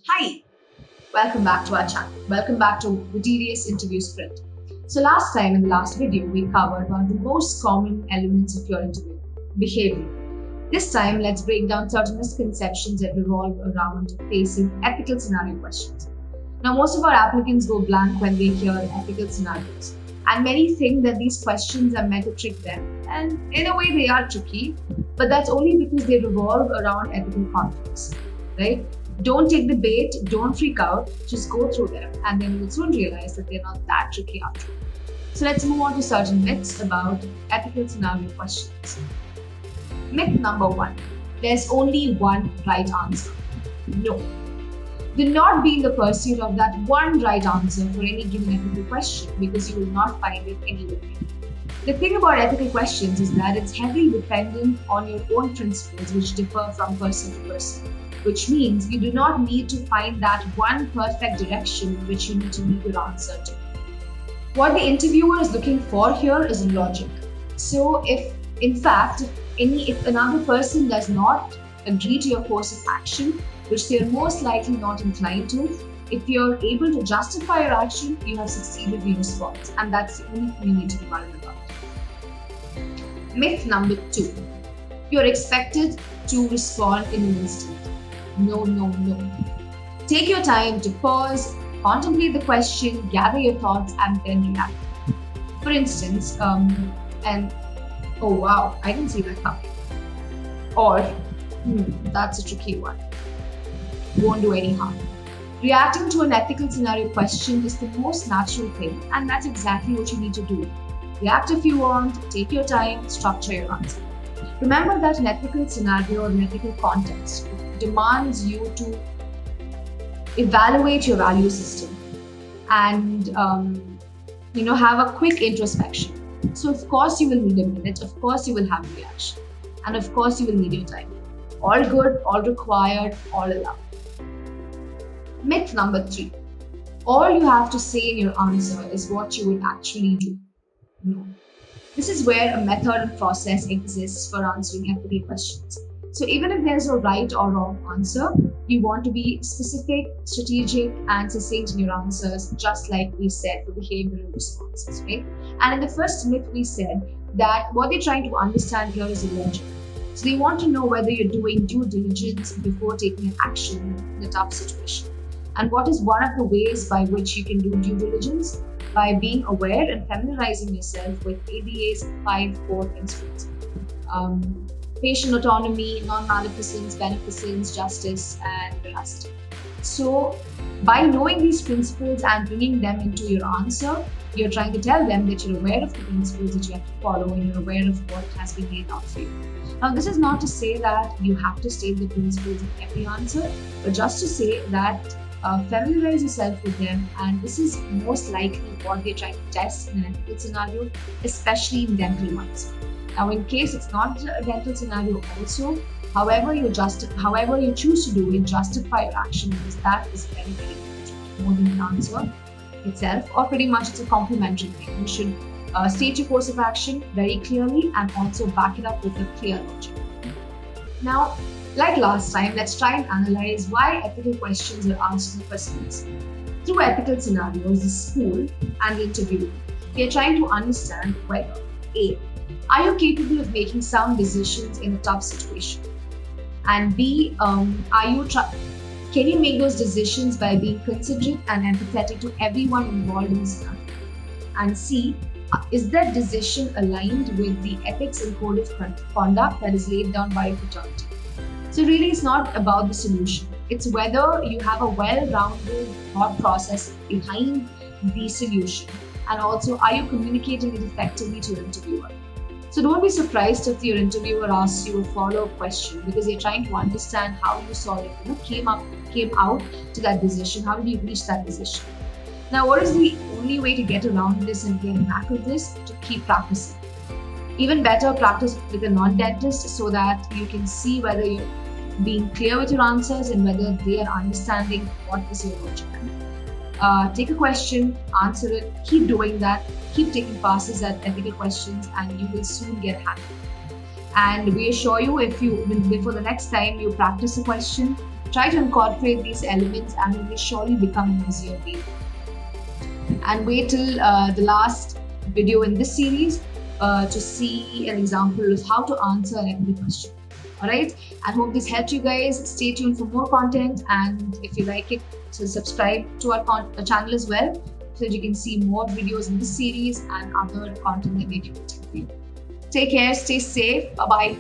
Hi, welcome back to our channel. Welcome back to the DDS Interview Script. So last time in the last video, we covered one of the most common elements of your interview, behavior. This time, let's break down certain misconceptions that revolve around facing ethical scenario questions. Now, most of our applicants go blank when they hear ethical scenarios, and many think that these questions are meant to trick them, and in a way they are tricky, but that's only because they revolve around ethical conflicts, right? Don't take the bait, don't freak out, just go through them, and then you'll soon realize that they're not that tricky after all. So let's move on to certain myths about ethical scenario questions. Myth number 1, there's only one right answer. No. Do not be in the pursuit of that one right answer for any given ethical question, because you will not find it anywhere. The thing about ethical questions is that it's heavily dependent on your own principles, which differ from person to person, which means you do not need to find that one perfect direction in which you need to lead your answer to. What the interviewer is looking for here is logic. So if another person does not agree to your course of action, which they are most likely not inclined to, if you're able to justify your action, you have succeeded in your response, and that's the only thing you need to be worried about. Myth number 2, you're expected to respond in an instant. No. Take your time to pause, contemplate the question, gather your thoughts, and then react. For instance, oh wow, I didn't see that coming. Or, that's a tricky one. Won't do any harm. Reacting to an ethical scenario question is the most natural thing, and that's exactly what you need to do. React if you want, take your time, structure your answer. Remember that an ethical scenario or an ethical context demands you to evaluate your value system and have a quick introspection. So of course you will need a minute, of course you will have a reaction, and of course you will need your time. All good, all required, all allowed. Myth number 3, all you have to say in your answer is what you will actually do. No. This is where a method and process exists for answering ethical questions. So even if there's a right or wrong answer, you want to be specific, strategic, and succinct in your answers, just like we said for behavioral responses, right? And in the first myth, we said that what they're trying to understand here is logic. So they want to know whether you're doing due diligence before taking an action in a tough situation. And what is one of the ways by which you can do due diligence? By being aware and familiarizing yourself with ADA's 5 core principles. Patient autonomy, non-maleficence, beneficence, justice, and veracity. So by knowing these principles and bringing them into your answer, you're trying to tell them that you're aware of the principles that you have to follow and you're aware of what has been laid out for you. Now, this is not to say that you have to state the principles in every answer, but just to say that familiarize yourself with them, and this is most likely what they're trying to test in an ethical scenario, especially in dental ones. Now, in case it's not a dental scenario also, however you choose to do it, justify your action, because that is very, very important, more than the answer itself, or pretty much it's a complementary thing. You should state your course of action very clearly and also back it up with a clear logic. Now, like last time, let's try and analyze why ethical questions are asked in the first place. Through ethical scenarios, the school and the interview, they are trying to understand whether A, are you capable of making sound decisions in a tough situation? And B, can you make those decisions by being considerate and empathetic to everyone involved in the scenario? And C, is that decision aligned with the ethics and code of conduct that is laid down by a fraternity? So really, it's not about the solution. It's whether you have a well-rounded thought process behind the solution, and also are you communicating it effectively to your interviewer. So don't be surprised if your interviewer asks you a follow-up question, because they're trying to understand how you saw it, came out to that decision. How did you reach that decision? Now, what is the only way to get around this and get back of this? To keep practicing. Even better, practice with a non-dentist so that you can see whether you're being clear with your answers and whether they are understanding what is your logic. Take a question, answer it, keep doing that, keep taking passes at ethical questions, and you will soon get happy. And we assure you, before the next time you practice a question, Try to incorporate these elements and it will surely become easier for you. And wait till the last video in this series to see an example of how to answer an equity question. Alright, I hope this helped you guys. Stay tuned for more content, and if you like it, so subscribe to our channel as well, so that you can see more videos in this series and other content that we do. Take care, stay safe, bye bye.